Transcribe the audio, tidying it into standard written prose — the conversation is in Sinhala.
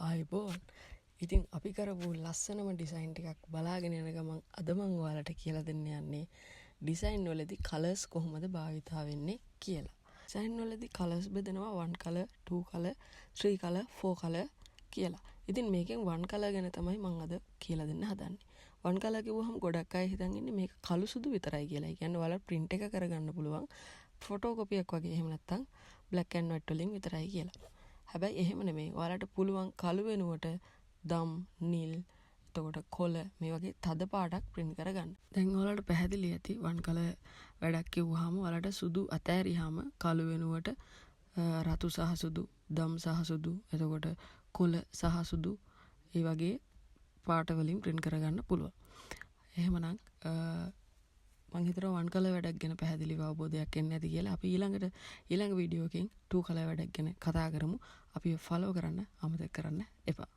ආයිබෝන්. ඉතින් අපි කරපු ලස්සනම ඩිසයින් ටිකක් බලාගෙන යන ගමන් අද මම ඔයාලට කියලා දෙන්න යන්නේ ඩිසයින් වලදී කලර්ස් කොහොමද භාවිතා වෙන්නේ කියලා. ඩිසයින් වලදී colours බෙදනවා 1 color, 2 color, 3 color, 4 color කියලා. ඉතින් මේකෙන් 1 color ගැන තමයි මම අද කියලා දෙන්න හදන්නේ. 1 color කිව්වහම ගොඩක් අය හිතන් ඉන්නේ මේක කළු සුදු විතරයි කියලා. ඒ කියන්නේ ඔයාලා print එක කරගන්න පුළුවන් ෆොටෝකොපි එකක් වගේ. එහෙම නැත්නම් black and white වලින් විතරයි කියලා. හැබැයි එහෙම නෙමෙයි. ඔයාලට පුළුවන් කළු වෙනුවට දම්, නිල්, එතකොට කොළ මේ වගේ තද පාටක් print කරගන්න. දැන් ඔයාලට පැහැදිලි ඇති 1 color වැඩක් කිව්වහම ඔයාලට සුදු අතෑරියාම කළු වෙනුවට රතු සහ සුදු, දම් සහ සුදු, එතකොට කොළ සහ සුදු ඒ වගේ පාට වලින් print කරගන්න පුළුවන්. එහෙමනම් මම හිතනවා 1 color වැඩක් ගැන පැහැදිලිව අවබෝධයක් එන්නේ නැති කියලා. අපි ඊළඟ වීඩියෝ එකකින් 2 color වැඩක් ගැන කතා කරමු. අපි follow කරන්න අමතක කරන්න එපා.